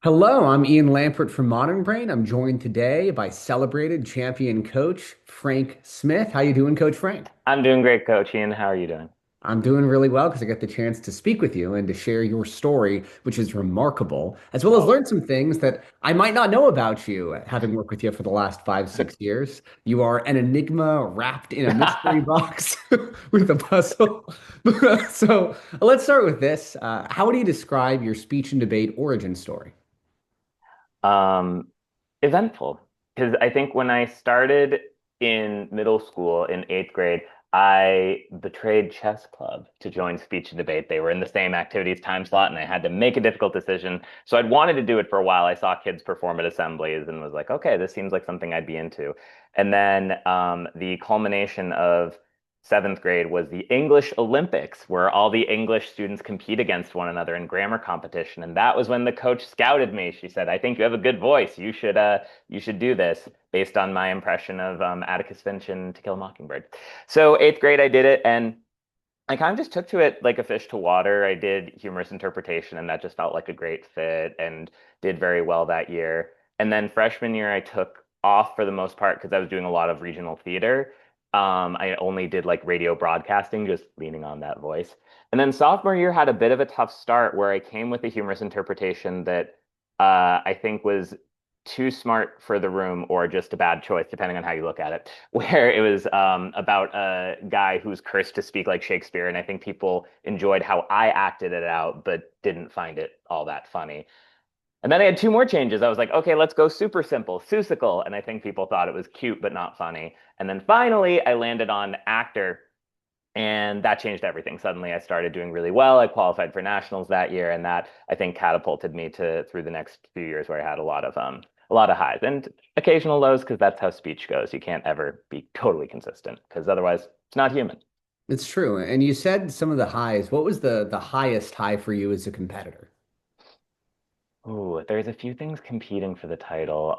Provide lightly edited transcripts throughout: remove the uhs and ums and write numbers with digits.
Hello, I'm Ian Lampert from ModernBrain. I'm joined today by celebrated champion coach Frank Smith. How you doing, Coach Frank? I'm doing great, Coach Ian. How are you doing? I'm doing really well because I got the chance to speak with you and to share your story, which is remarkable, as well as Oh, learn some things that I might not know about you, having worked with you for the last 5, 6 years. You are an enigma wrapped in a mystery box with a puzzle. So let's start with this. How would you describe your speech and debate origin story? um, eventful. Because I think when I started in middle school in eighth grade, I betrayed chess club to join speech and debate. They were in the same activities time slot, and I had to make a difficult decision. So I'd wanted to do it for a while. I saw kids perform at assemblies and was like, okay, this seems like something I'd be into. And then the culmination of seventh grade was the English Olympics, where all the English students compete against one another in grammar competition. And that was when the coach scouted me. She said, "I think you have a good voice. You should do this," based on my impression of Atticus Finch in To Kill a Mockingbird. So eighth grade, I did it, and I kind of just took to it like a fish to water. I did humorous interpretation, and that just felt like a great fit, and did very well that year. And then freshman year, I took off for the most part because I was doing a lot of regional theater. I only did like radio broadcasting, just leaning on that voice. And then sophomore year had a bit of a tough start where I came with a humorous interpretation that I think was too smart for the room or just a bad choice, depending on how you look at it, where it was about a guy who's cursed to speak like Shakespeare. And I think people enjoyed how I acted it out, but didn't find it all that funny. And then I had two more changes. I was like, okay, let's go super simple, Seussical. And I think people thought it was cute, but not funny. And then finally, I landed on actor, and that changed everything. Suddenly, I started doing really well. I qualified for nationals that year, and that I think catapulted me to through the next few years where I had a lot of highs and occasional lows because that's how speech goes. You can't ever be totally consistent because otherwise it's not human. It's true. And you said some of the highs. What was the highest high for you as a competitor? Ooh, there's a few things competing for the title.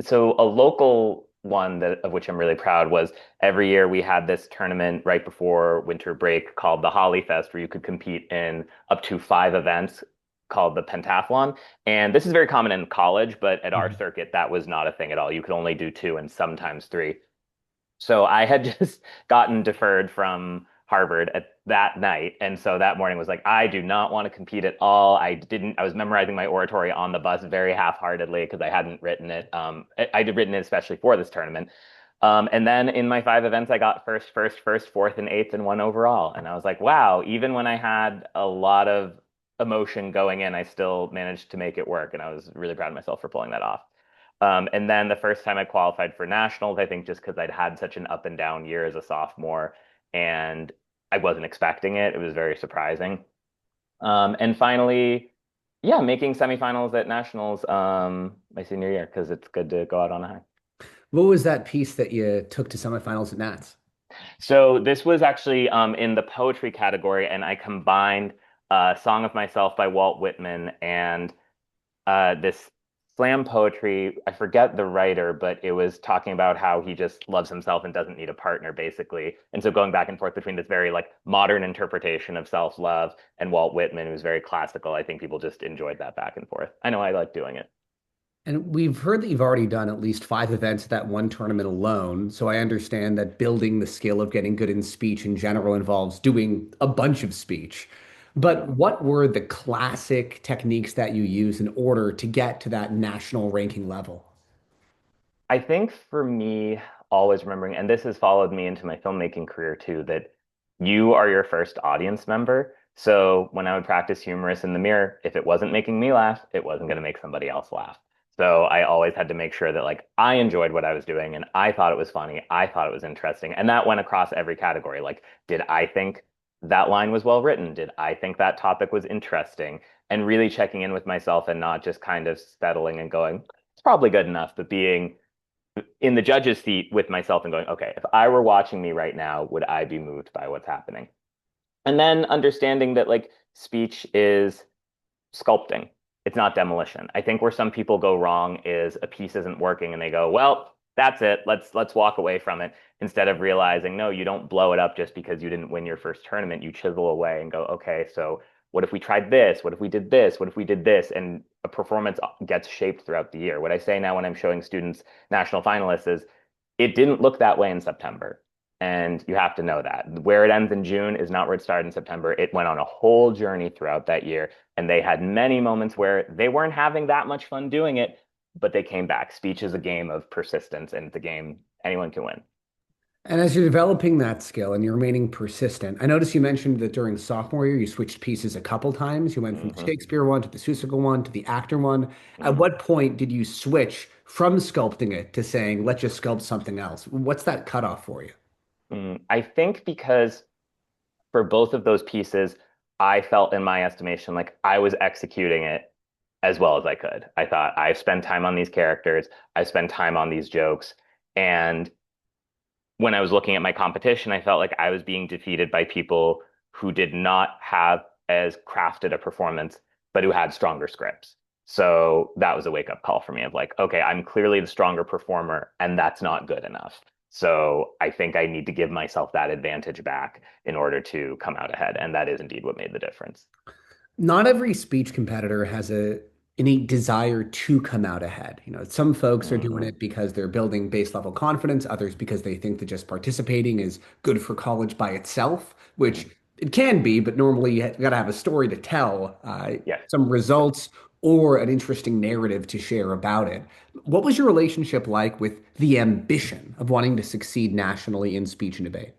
So a local one that of which I'm really proud was every year we had this tournament right before winter break called the Holly Fest, where you could compete in up to 5 events called the pentathlon. And this is very common in college, but at our Mhm. circuit, that was not a thing at all. You could only do two and sometimes three. So I had just gotten deferred from Harvard at that night. And so that morning was like, I do not want to compete at all. I was memorizing my oratory on the bus very half-heartedly because I hadn't written it. I did written it especially for this tournament. And then in my 5 events, I got first, fourth, and eighth, and one overall. And I was like, wow, even when I had a lot of emotion going in, I still managed to make it work. And I was really proud of myself for pulling that off. And then the first time I qualified for nationals, I think just because I'd had such an up and down year as a sophomore and I wasn't expecting it, it was very surprising. And finally, yeah, making semifinals at nationals my senior year because it's good to go out on a high. What was that piece that you took to semifinals at Nats? So this was actually in the poetry category, and I combined Song of Myself by Walt Whitman and this slam poetry. I forget the writer, but it was talking about how he just loves himself and doesn't need a partner, basically. And so going back and forth between this very like modern interpretation of self-love and Walt Whitman, who's very classical. I think people just enjoyed that back and forth. I know I like doing it. And we've heard that you've already done at least 5 events at that one tournament alone. So I understand that building the skill of getting good in speech in general involves doing a bunch of speech. But what were the classic techniques that you use in order to get to that national ranking level? I think for me, always remembering, and this has followed me into my filmmaking career too, that you are your first audience member. So when I would practice humorous in the mirror, if it wasn't making me laugh, it wasn't going to make somebody else laugh. So I always had to make sure that like I enjoyed what I was doing and I thought it was funny, I thought it was interesting, and that went across every category. Like, did I think that line was well written? Did I think that topic was interesting? And really checking in with myself and not just kind of settling and going, it's probably good enough, but being in the judge's seat with myself and going, okay, if I were watching me right now, would I be moved by what's happening? And then understanding that like speech is sculpting. It's not demolition. I think where some people go wrong is a piece isn't working and they go, well, that's it. Let's walk away from it instead of realizing, no, you don't blow it up just because you didn't win your first tournament. You chisel away and go, okay, so what if we tried this? What if we did this? What if we did this? And a performance gets shaped throughout the year. What I say now when I'm showing students national finalists is it didn't look that way in September. And you have to know that. Where it ends in June is not where it started in September. It went on a whole journey throughout that year. And they had many moments where they weren't having that much fun doing it, but they came back. Speech is a game of persistence, and it's a game anyone can win. And as you're developing that skill and you're remaining persistent, I noticed you mentioned that during sophomore year, you switched pieces a couple times. You went from the Hmm. Shakespeare one to the Seussical one to the actor one. At Hmm. what point did you switch from sculpting it to saying, let's just sculpt something else? What's that cutoff for you? I think because for both of those pieces, I felt in my estimation like I was executing it as well as I could. I thought I've spent time on these characters, I spent time on these jokes, and when I was looking at my competition, I felt like I was being defeated by people who did not have as crafted a performance, but who had stronger scripts. So that was a wake up call for me of like, okay, I'm clearly the stronger performer, and that's not good enough. So I think I need to give myself that advantage back in order to come out ahead. And that is indeed what made the difference. Not every speech competitor has a innate desire to come out ahead. Some folks are doing Hmm. it because they're building base level confidence, others because they think that just participating is good for college by itself, which Hmm. it can be, but normally you got to have a story to tell, Yes. some results or an interesting narrative to share about it. What was your relationship like with the ambition of wanting to succeed nationally in speech and debate?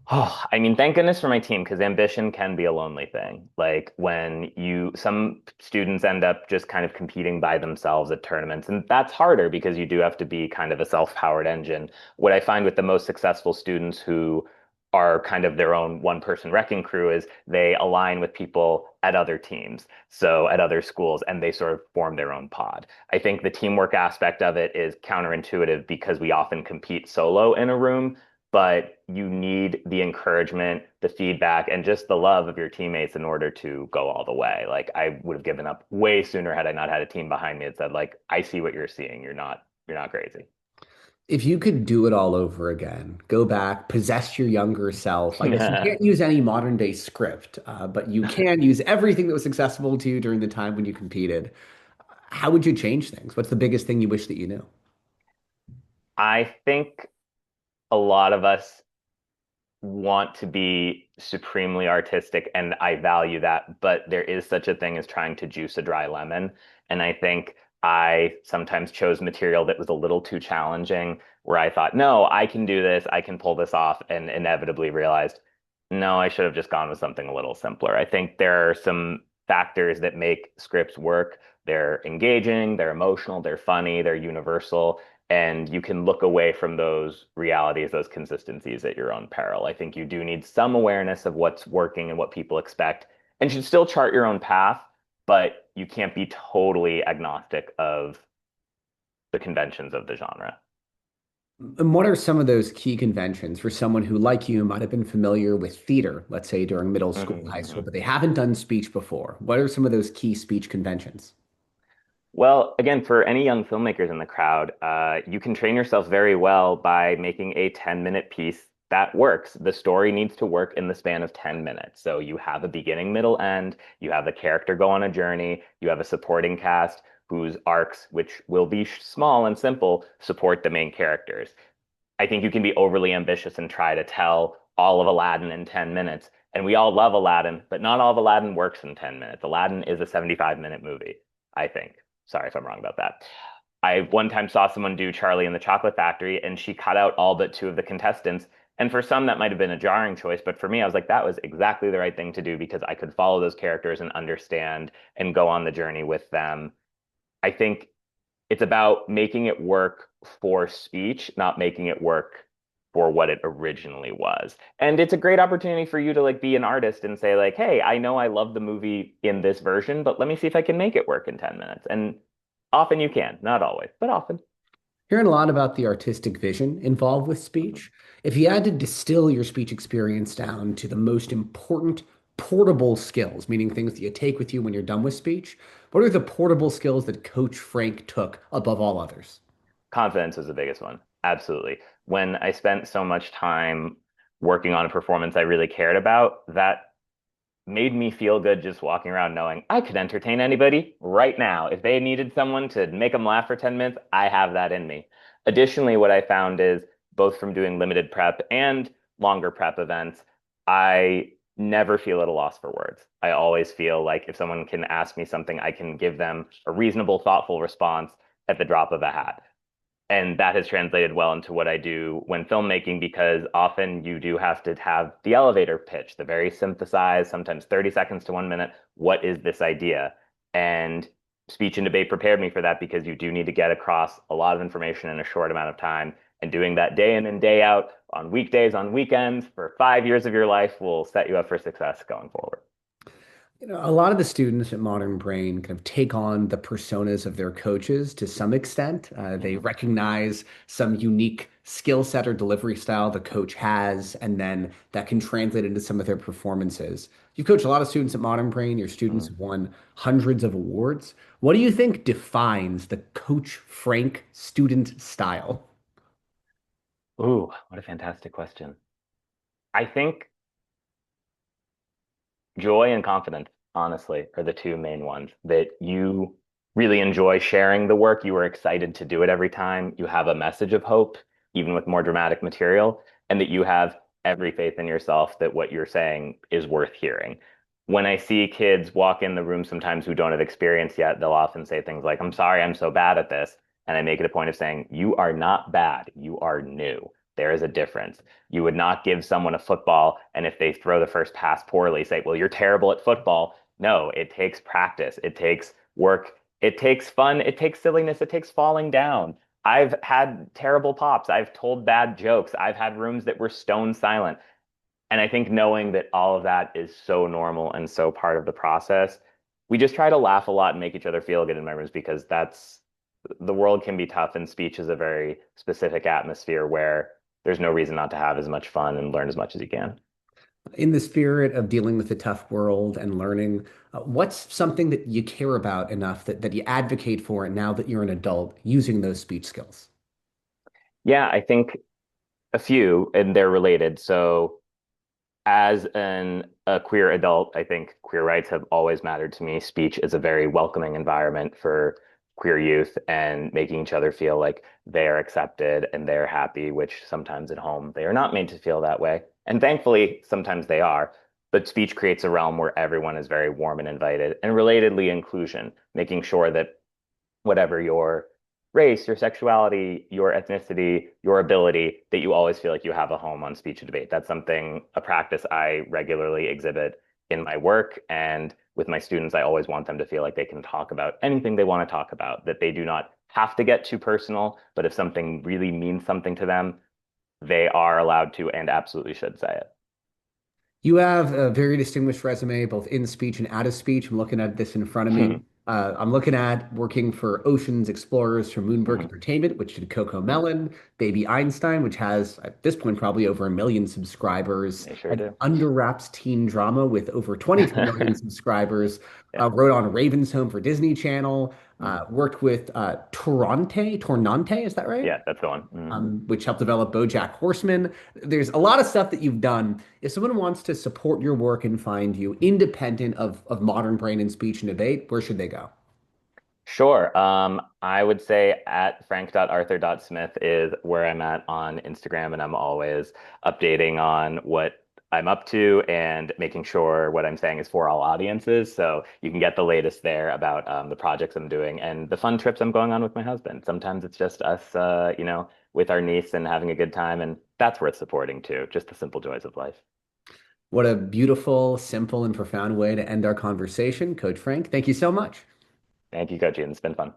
Oh, I mean, thank goodness for my team because ambition can be a lonely thing. Like when some students end up just kind of competing by themselves at tournaments, and that's harder because you do have to be kind of a self-powered engine. What I find with the most successful students who are kind of their own one-person wrecking crew is they align with people at other teams, so at other schools, and they sort of form their own pod. I think the teamwork aspect of it is counterintuitive because we often compete solo in a room, but you need the encouragement, the feedback, and just the love of your teammates in order to go all the way. Like I would have given up way sooner had I not had a team behind me that said, like, I see what you're seeing. You're not crazy. If you could do it all over again, go back, possess your younger self. I guess you can't use any modern day script, but you can use everything that was accessible to you during the time when you competed. How would you change things? What's the biggest thing you wish that you knew? I think a lot of us want to be supremely artistic, and I value that, but there is such a thing as trying to juice a dry lemon. And I think I sometimes chose material that was a little too challenging, where I thought, no, I can do this, I can pull this off, and inevitably realized, no, I should have just gone with something a little simpler. I think there are some factors that make scripts work. They're engaging, they're emotional, they're funny, they're universal, and you can look away from those realities, those consistencies at your own peril. I think you do need some awareness of what's working and what people expect, and should still chart your own path, but you can't be totally agnostic of the conventions of the genre. And what are some of those key conventions for someone who, like you, might have been familiar with theater, let's say during middle school, Mhm, high school, mhm. but they haven't done speech before? What are some of those key speech conventions? Well, again, for any young filmmakers in the crowd, you can train yourself very well by making a 10-minute piece that works. The story needs to work in the span of 10 minutes. So you have a beginning, middle, end. You have the character go on a journey. You have a supporting cast whose arcs, which will be small and simple, support the main characters. I think you can be overly ambitious and try to tell all of Aladdin in 10 minutes. And we all love Aladdin, but not all of Aladdin works in 10 minutes. Aladdin is a 75-minute movie, I think. Sorry if I'm wrong about that. I one time saw someone do Charlie and the Chocolate Factory, and she cut out all but two of the contestants. And for some, that might have been a jarring choice, but for me, I was like, that was exactly the right thing to do because I could follow those characters and understand and go on the journey with them. I think it's about making it work for speech, not making it work for what it originally was. And it's a great opportunity for you to like be an artist and say like, "Hey, I know I love the movie in this version, but let me see if I can make it work in 10 minutes." And often you can, not always, but often. Hearing a lot about the artistic vision involved with Mhm. speech. If you had to distill your speech experience down to the most important portable skills, meaning things that you take with you when you're done with speech, what are the portable skills that Coach Frank took above all others? Confidence was the biggest one. Absolutely. When I spent so much time working on a performance I really cared about, that made me feel good just walking around knowing I could entertain anybody right now. If they needed someone to make them laugh for 10 minutes, I have that in me. Additionally, what I found is both from doing limited prep and longer prep events, I never feel at a loss for words. I always feel like if someone can ask me something, I can give them a reasonable, thoughtful response at the drop of a hat. And that has translated well into what I do when filmmaking because often you do have to have the elevator pitch, the very synthesized, sometimes 30 seconds to 1 minute. What is this idea? And speech and debate prepared me for that because you do need to get across a lot of information in a short amount of time. And doing that day in and day out on weekdays, on weekends for 5 years of your life will set you up for success going forward. A lot of the students at Modern Brain kind of take on the personas of their coaches to some extent. They Mhm. recognize some unique skill set or delivery style the coach has, and then that can translate into some of their performances. You coach a lot of students at Modern Brain. Your students Mhm. have won hundreds of awards. What do you think defines the Coach Frank student style? Ooh, what a fantastic question. I think joy and confidence, honestly, are the two main ones that you really enjoy sharing the work. You are excited to do it every time. You have a message of hope, even with more dramatic material, and that you have every faith in yourself that what you're saying is worth hearing. When I see kids walk in the room sometimes who don't have experience yet, they'll often say things like, I'm sorry, I'm so bad at this. And I make it a point of saying, you are not bad, you are new. There is a difference. You would not give someone a football and if they throw the first pass poorly, say, well, you're terrible at football. No, it takes practice. It takes work. It takes fun. It takes silliness. It takes falling down. I've had terrible pops. I've told bad jokes. I've had rooms that were stone silent. And I think knowing that all of that is so normal and so part of the process, we just try to laugh a lot and make each other feel good in my rooms because that's the world can be tough and speech is a very specific atmosphere where there's no reason not to have as much fun and learn as much as you can. In the spirit of dealing with the tough world and learning, what's something that you care about enough that you advocate for now that you're an adult using those speech skills? Yeah, I think a few, and they're related. So, as a queer adult, I think queer rights have always mattered to me. Speech is a very welcoming environment for queer youth and making each other feel like they are accepted and they're happy, which sometimes at home they are not made to feel that way. And thankfully, sometimes they are. But speech creates a realm where everyone is very warm and invited. And relatedly, inclusion, making sure that whatever your race, your sexuality, your ethnicity, your ability, that you always feel like you have a home on speech and debate. That's something, a practice I regularly exhibit in my work. And with my students, I always want them to feel like they can talk about anything they want to talk about, that they do not have to get too personal, but if something really means something to them, they are allowed to and absolutely should say it. You have a very distinguished resume, both in speech and out of speech. I'm looking at this in front of me. I'm looking at working for Oceans Explorers for Moonbrook Mhm. Entertainment, which did Coco Mhm. Melon, Baby Einstein, which has at this point probably over 1 million subscribers, They sure and do. Under Wraps teen drama with over 22 million subscribers. Yeah. Wrote on Raven's Home for Disney Channel. Mhm. Worked with Tornante, is that right? Yeah, that's the one. Mhm. Which helped develop BoJack Horseman. There's a lot of stuff that you've done. If someone wants to support your work and find you independent of Modern Brain and Speech and Debate, where should they go? Sure. I would say at frank.arthur.smith is where I'm at on Instagram, and I'm always updating on what I'm up to and making sure what I'm saying is for all audiences. So you can get the latest there about the projects I'm doing and the fun trips I'm going on with my husband. Sometimes it's just us, with our niece and having a good time, and that's worth supporting too. Just the simple joys of life. What a beautiful, simple, and profound way to end our conversation. Coach Frank, thank you so much. Thank you, Coach Ian. It's been fun.